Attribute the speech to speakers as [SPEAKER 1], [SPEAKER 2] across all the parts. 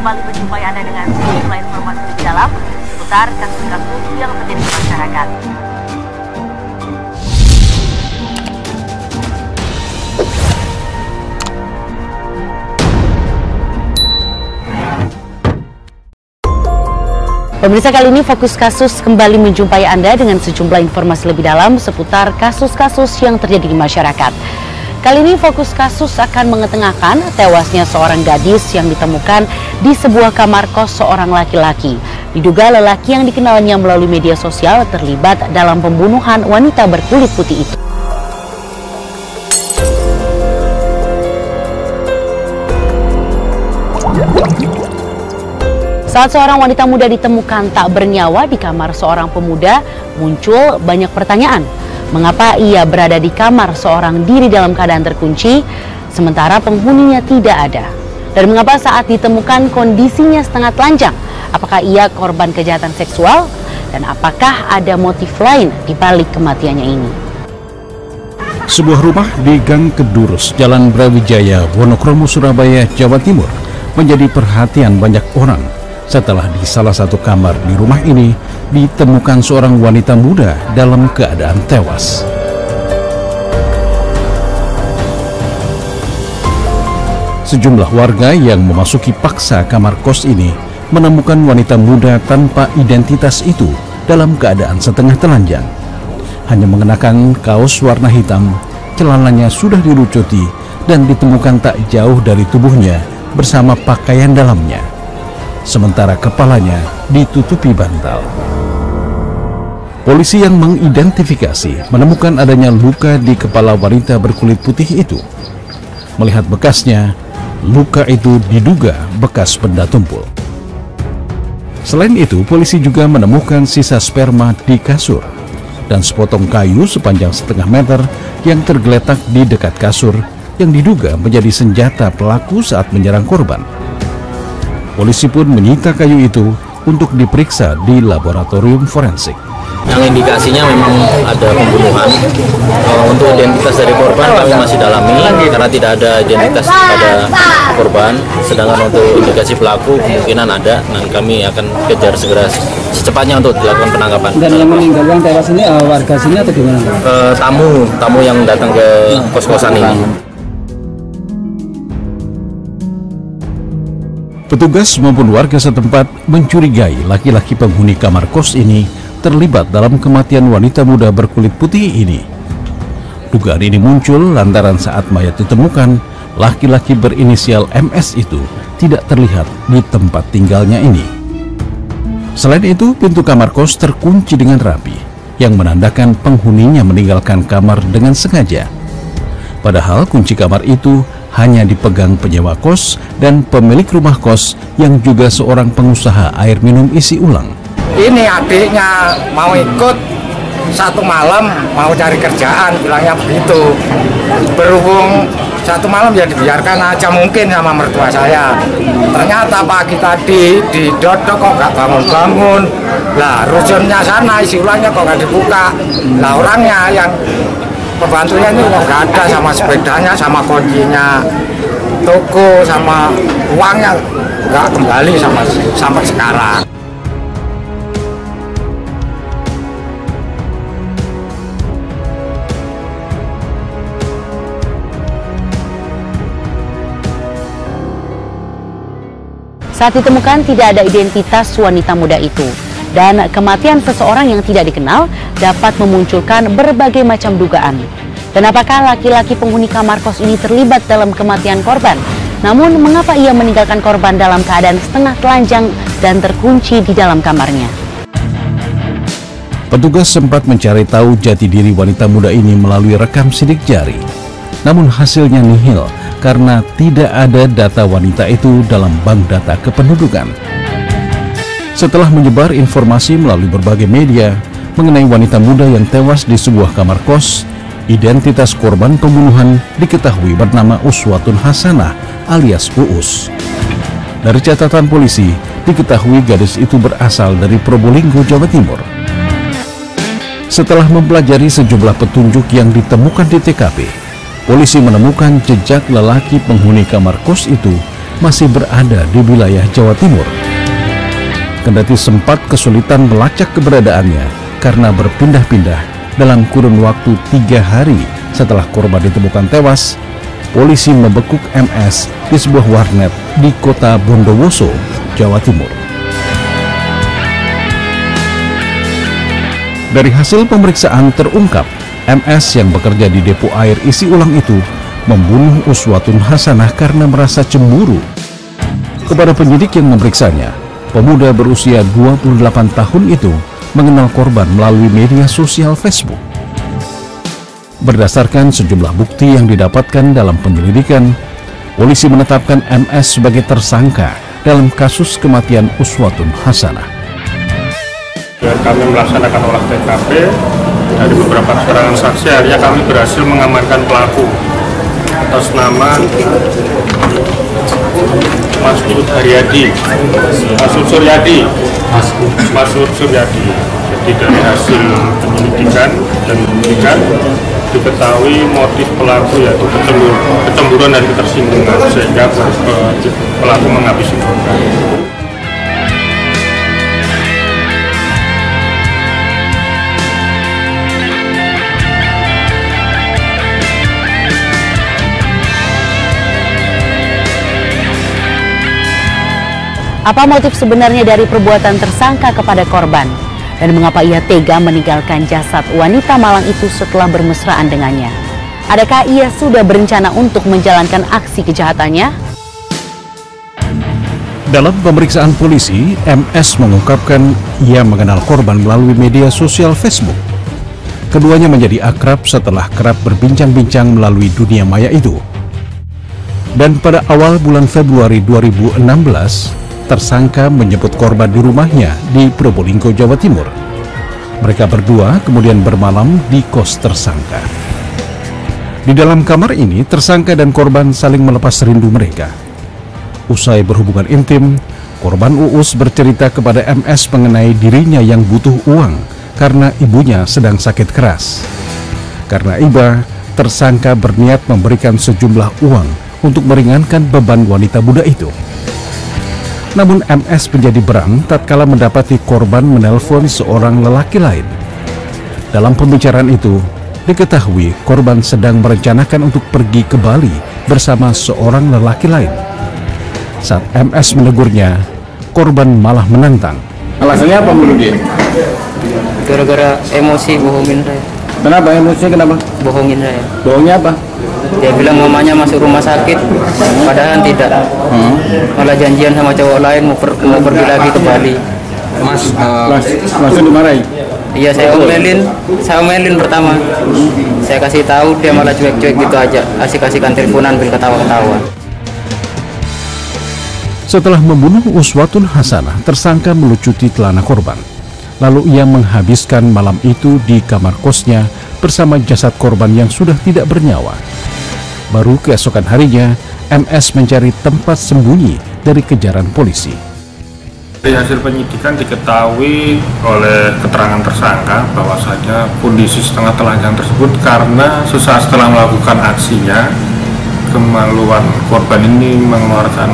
[SPEAKER 1] kembali menjumpai Anda dengan sejumlah informasi lebih dalam seputar kasus-kasus yang terjadi di masyarakat. Pemirsa, kali ini Fokus Kasus kembali menjumpai Anda dengan sejumlah informasi lebih dalam seputar kasus-kasus yang terjadi di masyarakat. Kali ini Fokus Kasus akan mengetengahkan tewasnya seorang gadis yang ditemukan di sebuah kamar kos seorang laki-laki. Diduga lelaki yang dikenalnya melalui media sosial terlibat dalam pembunuhan wanita berkulit putih itu. Saat seorang wanita muda ditemukan tak bernyawa di kamar seorang pemuda, muncul banyak pertanyaan. Mengapa ia berada di kamar seorang diri dalam keadaan terkunci, sementara penghuninya tidak ada? Dan mengapa saat ditemukan kondisinya setengah telanjang? Apakah ia korban kejahatan seksual? Dan apakah ada motif lain di balik kematiannya ini?
[SPEAKER 2] Sebuah rumah di Gang Kedurus, Jalan Brawijaya, Wonokromo, Surabaya, Jawa Timur menjadi perhatian banyak orang setelah di salah satu kamar di rumah ini ditemukan seorang wanita muda dalam keadaan tewas. Sejumlah warga yang memasuki paksa kamar kos ini menemukan wanita muda tanpa identitas itu dalam keadaan setengah telanjang. Hanya mengenakan kaos warna hitam, celananya sudah dilucuti dan ditemukan tak jauh dari tubuhnya bersama pakaian dalamnya. Sementara kepalanya ditutupi bantal. Polisi yang mengidentifikasi menemukan adanya luka di kepala wanita berkulit putih itu. Melihat bekasnya, luka itu diduga bekas benda tumpul. Selain itu, polisi juga menemukan sisa sperma di kasur dan sepotong kayu sepanjang setengah meter yang tergeletak di dekat kasur yang diduga menjadi senjata pelaku saat menyerang korban. Polisi pun menyita kayu itu untuk diperiksa di laboratorium forensik.
[SPEAKER 3] Yang indikasinya memang ada pembunuhan. Untuk identitas dari korban kami masih dalami karena tidak ada identitas pada korban. Sedangkan untuk indikasi pelaku kemungkinan ada. Nah, kami akan kejar segera secepatnya untuk dilakukan penangkapan.
[SPEAKER 4] Dan yang meninggal yang tewas ini warga sini atau gimana?
[SPEAKER 3] Tamu yang datang ke kos-kosan ini.
[SPEAKER 2] Petugas maupun warga setempat mencurigai laki-laki penghuni kamar kos ini terlibat dalam kematian wanita muda berkulit putih ini. Dugaan ini muncul lantaran saat mayat ditemukan, laki-laki berinisial MS itu tidak terlihat di tempat tinggalnya ini. Selain itu, pintu kamar kos terkunci dengan rapi, yang menandakan penghuninya meninggalkan kamar dengan sengaja. Padahal kunci kamar itu hanya dipegang penyewa kos dan pemilik rumah kos yang juga seorang pengusaha air minum isi ulang.
[SPEAKER 5] Ini adiknya mau ikut satu malam, mau cari kerjaan, bilangnya begitu. Berhubung satu malam ya dibiarkan aja mungkin sama mertua saya. Ternyata pagi tadi didodok kok gak bangun-bangun. Lah rusunnya sana isi ulangnya kok gak dibuka. Lah orangnya yang pembantunya ini kok gak ada, sama sepedanya, sama kuncinya toko, sama uangnya nggak kembali sampai sekarang.
[SPEAKER 1] Saat ditemukan tidak ada identitas wanita muda itu. Dan kematian seseorang yang tidak dikenal dapat memunculkan berbagai macam dugaan. Dan apakah laki-laki penghuni kamar kos ini terlibat dalam kematian korban? Namun mengapa ia meninggalkan korban dalam keadaan setengah telanjang dan terkunci di dalam kamarnya?
[SPEAKER 2] Petugas sempat mencari tahu jati diri wanita muda ini melalui rekam sidik jari. Namun hasilnya nihil karena tidak ada data wanita itu dalam bank data kependudukan. Setelah menyebar informasi melalui berbagai media mengenai wanita muda yang tewas di sebuah kamar kos, identitas korban pembunuhan diketahui bernama Uswatun Hasanah alias Uus. Dari catatan polisi, diketahui gadis itu berasal dari Probolinggo, Jawa Timur. Setelah mempelajari sejumlah petunjuk yang ditemukan di TKP, polisi menemukan jejak lelaki penghuni kamar kos itu masih berada di wilayah Jawa Timur. Kendati sempat kesulitan melacak keberadaannya karena berpindah-pindah dalam kurun waktu 3 hari setelah korban ditemukan tewas, polisi membekuk MS di sebuah warnet di kota Bondowoso, Jawa Timur. Dari hasil pemeriksaan terungkap, MS yang bekerja di depo air isi ulang itu membunuh Uswatun Hasanah karena merasa cemburu. Kepada penyidik yang memeriksanya, pemuda berusia 28 tahun itu mengenal korban melalui media sosial Facebook. Berdasarkan sejumlah bukti yang didapatkan dalam penyelidikan, polisi menetapkan MS sebagai tersangka dalam kasus kematian Uswatun Hasanah.
[SPEAKER 6] Dan kami melaksanakan olah TKP dari beberapa keterangan saksi, akhirnya kami berhasil mengamankan pelaku atas nama Masud Suryadi. Jadi dari hasil penyelidikan dan penyidikan diketahui motif pelaku yaitu kecemburuan dan ketersinggungan sehingga pelaku menghabisi korban.
[SPEAKER 1] Apa motif sebenarnya dari perbuatan tersangka kepada korban? Dan mengapa ia tega meninggalkan jasad wanita malang itu setelah bermesraan dengannya? Adakah ia sudah berencana untuk menjalankan aksi kejahatannya?
[SPEAKER 2] Dalam pemeriksaan polisi, MS mengungkapkan ia mengenal korban melalui media sosial Facebook. Keduanya menjadi akrab setelah kerap berbincang-bincang melalui dunia maya itu. Dan pada awal bulan Februari 2016, tersangka menyebut korban di rumahnya di Probolinggo, Jawa Timur. Mereka berdua kemudian bermalam di kos tersangka. Di dalam kamar ini, tersangka dan korban saling melepas rindu mereka. Usai berhubungan intim, korban Uus bercerita kepada MS mengenai dirinya yang butuh uang karena ibunya sedang sakit keras. Karena iba, tersangka berniat memberikan sejumlah uang untuk meringankan beban wanita muda itu. Namun MS menjadi berang tatkala mendapati korban menelpon seorang lelaki lain. Dalam pembicaraan itu, diketahui korban sedang merencanakan untuk pergi ke Bali bersama seorang lelaki lain. Saat MS menegurnya, korban malah menantang.
[SPEAKER 4] Alasannya apa menurut dia?
[SPEAKER 7] Gara-gara emosi bohongin saya.
[SPEAKER 4] Kenapa emosi? Kenapa?
[SPEAKER 7] Bohongin saya.
[SPEAKER 4] Bohongnya apa?
[SPEAKER 7] Dia bilang mamanya masuk rumah sakit, padahal tidak. Malah janjian sama cowok lain mau pergi lagi ke Bali.
[SPEAKER 4] Langsung dimarahi?
[SPEAKER 7] Iya, saya omelin pertama. Saya kasih tahu, dia malah cuek-cuek gitu aja. Asik-asikan teleponan bil ketawa-ketawa.
[SPEAKER 2] Setelah membunuh Uswatun Hasanah, tersangka melucuti celana korban. Lalu ia menghabiskan malam itu di kamar kosnya bersama jasad korban yang sudah tidak bernyawa. Baru keesokan harinya, MS mencari tempat sembunyi dari kejaran polisi.
[SPEAKER 6] Dari hasil penyidikan diketahui oleh keterangan tersangka bahwasanya kondisi setengah telanjang tersebut karena sesaat setelah melakukan aksinya, kemaluan korban ini mengeluarkan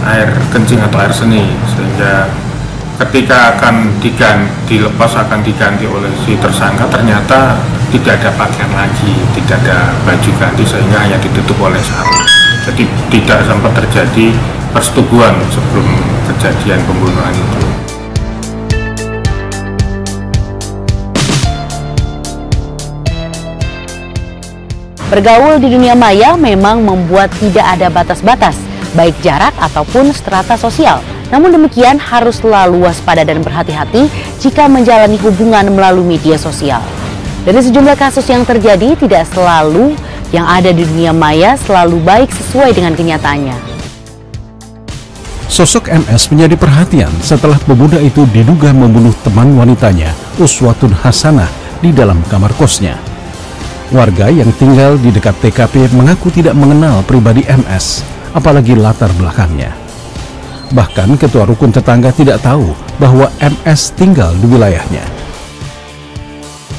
[SPEAKER 6] air kencing atau air seni, sehingga ketika akan dilepas akan diganti oleh si tersangka, ternyata tidak ada pakaian lagi, tidak ada baju ganti, sehingga hanya ditutup oleh sarung. Jadi tidak sempat terjadi persetubuhan sebelum kejadian pembunuhan itu.
[SPEAKER 1] Bergaul di dunia maya memang membuat tidak ada batas-batas, baik jarak ataupun strata sosial. Namun demikian harus selalu waspada dan berhati-hati jika menjalani hubungan melalui media sosial. Dari sejumlah kasus yang terjadi, tidak selalu yang ada di dunia maya selalu baik sesuai dengan kenyataannya.
[SPEAKER 2] Sosok MS menjadi perhatian setelah pemuda itu diduga membunuh teman wanitanya, Uswatun Hasanah, di dalam kamar kosnya. Warga yang tinggal di dekat TKP mengaku tidak mengenal pribadi MS, apalagi latar belakangnya. Bahkan ketua rukun tetangga tidak tahu bahwa MS tinggal di wilayahnya.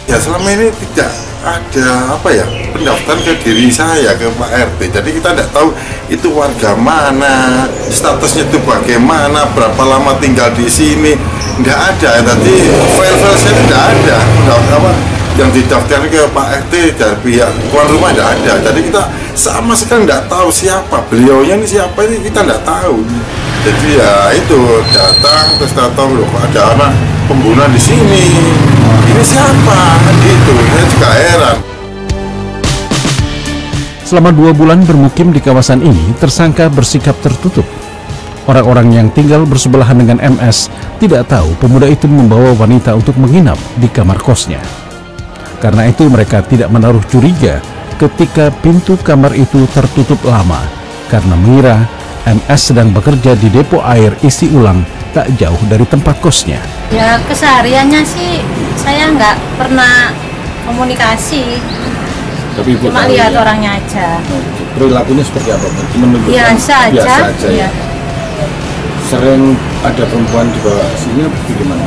[SPEAKER 8] Ya selama ini tidak ada apa ya, pendaftaran ke diri saya, ke Pak RT. Jadi kita tidak tahu itu warga mana, statusnya itu bagaimana, berapa lama tinggal di sini, nggak ada. Tadi file-file saya tidak ada, apa yang didaftar ke Pak RT dari pihak tuan rumah tidak ada. Jadi kita sama sekali tidak tahu siapa beliaunya, ini siapa, ini kita tidak tahu. Jadi ya itu datang terus tahu loh ada anak pembunuhan di sini. Ini siapa? Gitu, saya juga heran.
[SPEAKER 2] Selama 2 bulan bermukim di kawasan ini, tersangka bersikap tertutup. Orang-orang yang tinggal bersebelahan dengan MS tidak tahu pemuda itu membawa wanita untuk menginap di kamar kosnya. Karena itu mereka tidak menaruh curiga ketika pintu kamar itu tertutup lama, karena mengira MS sedang bekerja di depo air isi ulang tak jauh dari tempat kosnya.
[SPEAKER 9] Ya kesehariannya sih saya nggak pernah komunikasi,
[SPEAKER 4] Tapi Ibu
[SPEAKER 9] cuma
[SPEAKER 4] tahu
[SPEAKER 9] lihat
[SPEAKER 4] ya,
[SPEAKER 9] orangnya aja.
[SPEAKER 4] perilakunya seperti apa? Menunjukkan
[SPEAKER 9] Biasa aja.
[SPEAKER 4] ya.
[SPEAKER 9] Iya.
[SPEAKER 4] Sering ada perempuan di bawah sini apa gimana?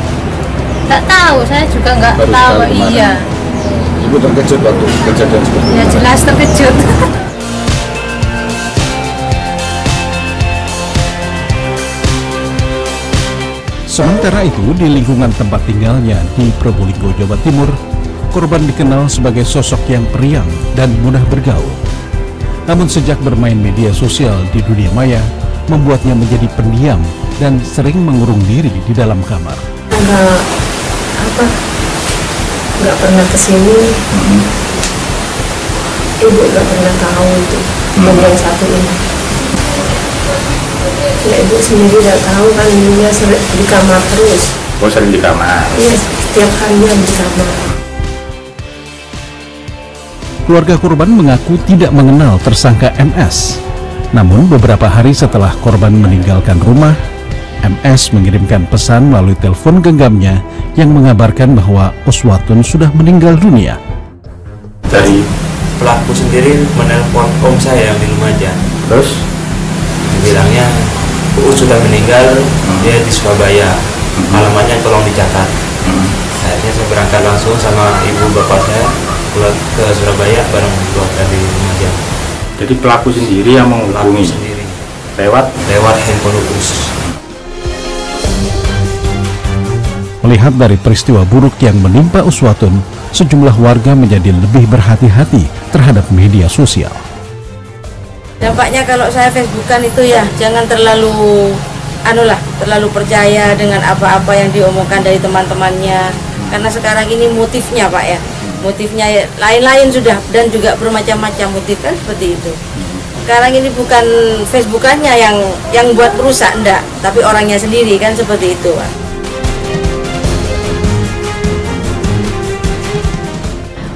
[SPEAKER 9] Nggak tahu, saya juga nggak
[SPEAKER 4] Baru
[SPEAKER 9] tahu.
[SPEAKER 4] sekali kemarin.
[SPEAKER 9] Iya,
[SPEAKER 4] Ibu terkejut waktu kejadian seperti
[SPEAKER 9] ya
[SPEAKER 4] itu?
[SPEAKER 9] jelas terkejut.
[SPEAKER 2] Sementara itu, di lingkungan tempat tinggalnya di Probolinggo, Jawa Timur, korban dikenal sebagai sosok yang periang dan mudah bergaul. Namun sejak bermain media sosial di dunia maya, membuatnya menjadi pendiam dan sering mengurung diri di dalam kamar.
[SPEAKER 10] Nggak pernah kesini. Ibu nggak pernah tahu itu yang satu ini. Ya ibu sendiri nggak tahu kan, dia sering di kamar terus.
[SPEAKER 6] Oh, sering di kamar.
[SPEAKER 10] Iya, setiap harinya di kamar.
[SPEAKER 2] Keluarga korban mengaku tidak mengenal tersangka MS. Namun beberapa hari setelah korban meninggalkan rumah, MS mengirimkan pesan melalui telepon genggamnya yang mengabarkan bahwa Uswatun sudah meninggal dunia.
[SPEAKER 11] Dari pelaku sendiri menelpon om saya yang di Lumajang. Terus dibilangnya Uus sudah meninggal, dia di Surabaya. Alamatnya tolong dicatat. Akhirnya saya berangkat langsung sama ibu bapak saya ke Surabaya bareng keluarga di Lumajang.
[SPEAKER 6] Jadi pelaku sendiri yang menghubungi
[SPEAKER 11] sendiri
[SPEAKER 6] lewat
[SPEAKER 11] handphone Uus.
[SPEAKER 2] Melihat dari peristiwa buruk yang menimpa Uswatun, sejumlah warga menjadi lebih berhati-hati terhadap media sosial.
[SPEAKER 12] Dampaknya kalau saya Facebookan itu ya jangan terlalu terlalu percaya dengan apa-apa yang diomongkan dari teman-temannya, karena sekarang ini motifnya Pak ya, motifnya ya, lain-lain sudah, dan juga bermacam-macam motif kan seperti itu. Sekarang ini bukan Facebookannya yang buat merusak, enggak, tapi orangnya sendiri kan seperti itu Pak.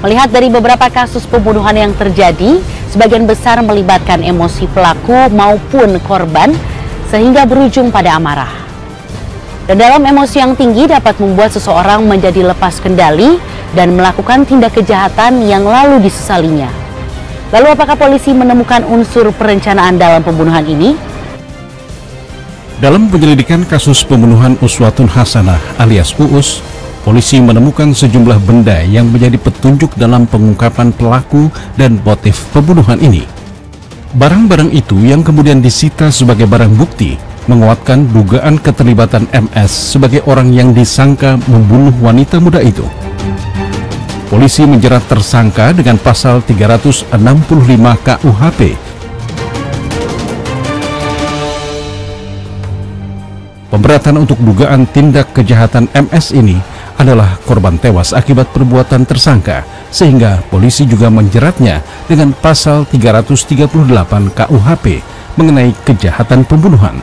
[SPEAKER 1] Melihat dari beberapa kasus pembunuhan yang terjadi, sebagian besar melibatkan emosi pelaku maupun korban sehingga berujung pada amarah. Dan dalam emosi yang tinggi dapat membuat seseorang menjadi lepas kendali dan melakukan tindak kejahatan yang lalu disesalinya. Lalu apakah polisi menemukan unsur perencanaan dalam pembunuhan ini?
[SPEAKER 2] Dalam penyelidikan kasus pembunuhan Uswatun Hasanah alias Uus, polisi menemukan sejumlah benda yang menjadi petunjuk dalam pengungkapan pelaku dan motif pembunuhan ini. Barang-barang itu yang kemudian disita sebagai barang bukti menguatkan dugaan keterlibatan MS sebagai orang yang disangka membunuh wanita muda itu. Polisi menjerat tersangka dengan pasal 365 KUHP. Pemberatan untuk dugaan tindak kejahatan MS ini adalah korban tewas akibat perbuatan tersangka, sehingga polisi juga menjeratnya dengan pasal 338 KUHP mengenai kejahatan pembunuhan.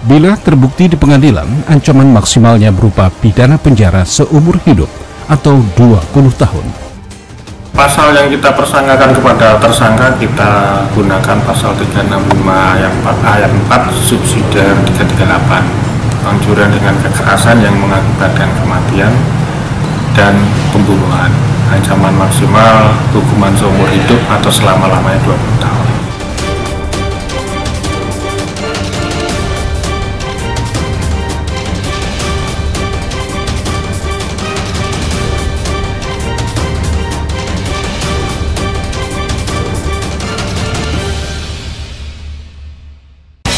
[SPEAKER 2] Bila terbukti di pengadilan, ancaman maksimalnya berupa pidana penjara seumur hidup atau 20 tahun.
[SPEAKER 6] Pasal yang kita persangkakan kepada tersangka kita gunakan pasal 365 ayat 4 subsidiar 338. Pencurian dengan kekerasan yang mengakibatkan kematian dan pembunuhan. Ancaman maksimal hukuman seumur hidup atau selama-lamanya 20 tahun.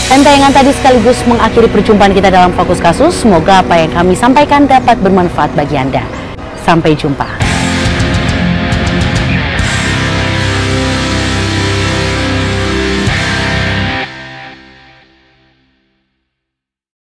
[SPEAKER 1] Dan tayangan tadi sekaligus mengakhiri perjumpaan kita dalam Fokus Kasus. Semoga apa yang kami sampaikan dapat bermanfaat bagi Anda. Sampai jumpa.